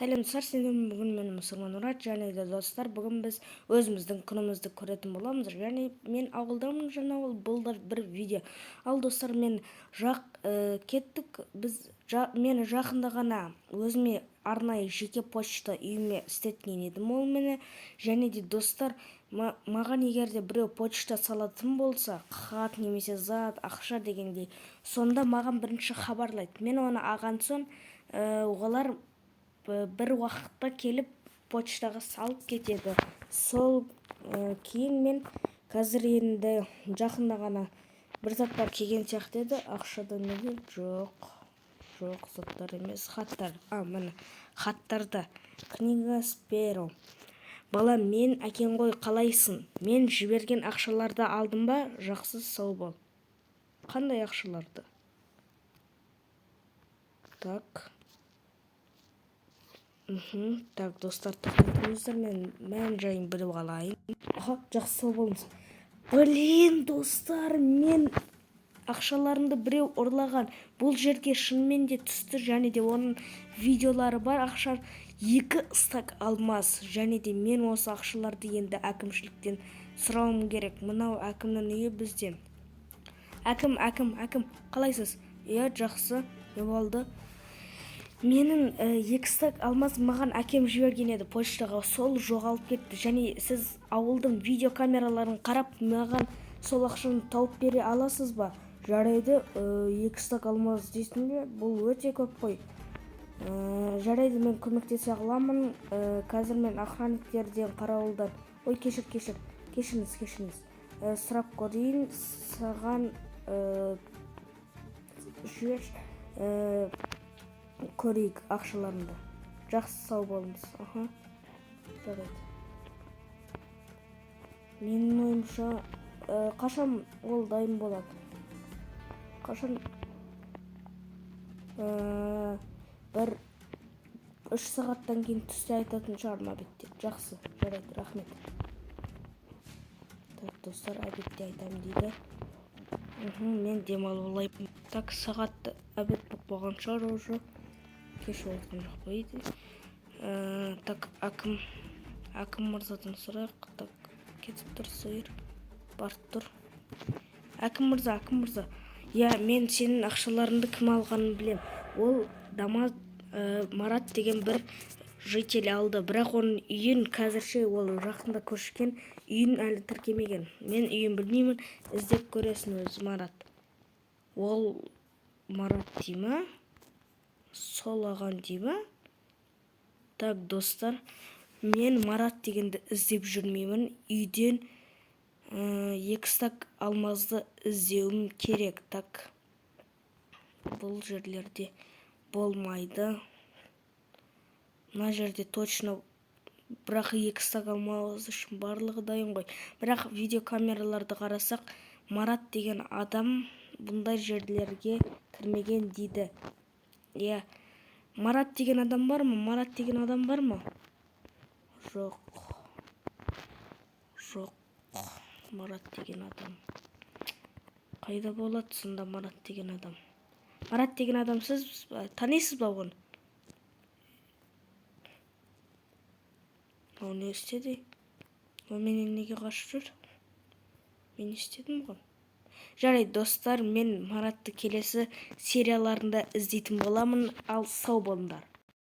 Сәлем достар, бүгін мен Мұсырман Мұрат және де достар, бүгін біз өзіміздің күнімізді көретін боламыз. Және мен ауылдамын, жаңа бұл бір видео. Ал достар, мен кеттік, мен жақында ғана өзіме арнайы жеке почта үйіме істеткен едім ол мені. Және де достар, маған егер де біреу почта салатын болса, хат немесе зат, ақша дегендей, сонда маған бірінші хабарлайды. Мен оны алған соң, олар бір уақытта келіп почтаға салып кетеді. Сол кейін мен қазір енді жақында ғана бір заттар келген сияқты еді. Ақшада неге? Жоқ, заттар емес, хаттар. Міне, хаттарда. Книга Сперо. Бала, мен әкең ғой, қалайсың? Мен жіберген ақшаларды алдым ба? Жақсы, сау бол. Қандай ақшаларды? Так, достар, тоқтатыңыздар, мен мән жайын біліп алайын. Жақсы, сау болыңыз. Блин, достар, мен ақшаларымды біреу ұрлаған. Бұл жерге шынымен де түсті, және де оның видеолары бар. Ақша 2 стак алмас, және де мен осы ақшаларды енді әкімшіліктен сұрауым керек. Мынау әкімнің үйі бізде. Әкім, қалайсыз? Жақсы, не болды? Менің 2 стак алмаз маған әкем жіберген еді почтаға, сол жоғалып кетті. Және сіз ауылдың видеокамераларын қарап, маған сол ақшаны тауып бере аласыз ба? Жарайды, 2 стак алмаз дейсің бе? Бұл өте көп қой. Жарайды, мен көмектесе аламын. Қазір мен охранниктерден, қарауылдан. Ой, кешіріңіз. Сұрап көрейін, саған көрейік ақшаларымды. Жақсы, сау болыңыз. Жарайды. Менің ойымша, қашан ол дайын болады? Қашан? Бір 3 сағаттан кейін түсте айтатын шығарма бетте. Жақсы, жарайды, рахмет. Так, достар, әбетте айтам дейді. Мен демалып алайын. Так, сағатты әбет болған шығар уже. Кеш болған жоқ қойды. Так, әкім мырзадан сұрайық. Так, кетіп тұр сойыр. Барып тұр. Әкім мырза. Мен сенің ақшаларыңды кім алғанын білем. Ол Марат деген бір житель алды. Бірақ оның үйін қазірше ол жақында көшкен, үйін әлі тіркемеген. Мен үйін білмеймін, іздеп көресін өзі Марат. Ол Марат дей ма? Сол аған дей ма? Так, достар, мен Марат дегенді іздеп жүрмеймін. Үйден 2 стак алмазды іздеуім керек. Так, бұл жерлерде болмайды. Мына жерде точно, бірақ 2 стак алмаз үшін барлығы дайын ғой. Бірақ видеокамераларды қарасақ, Марат деген адам бұндай жерлерге кірмеген дейді. Марат деген адам бар ма? Жоқ. Марат деген адам. Қайда болады сонда Марат деген адам? Марат деген адам сіз танисыз ба оны? Ол не істеді? Ол менен неге қашып жүр? Мен істедім ғой. Жарайды, достар, мен Маратты келесі серияларында іздейтін боламын. Ал сау болыңдар.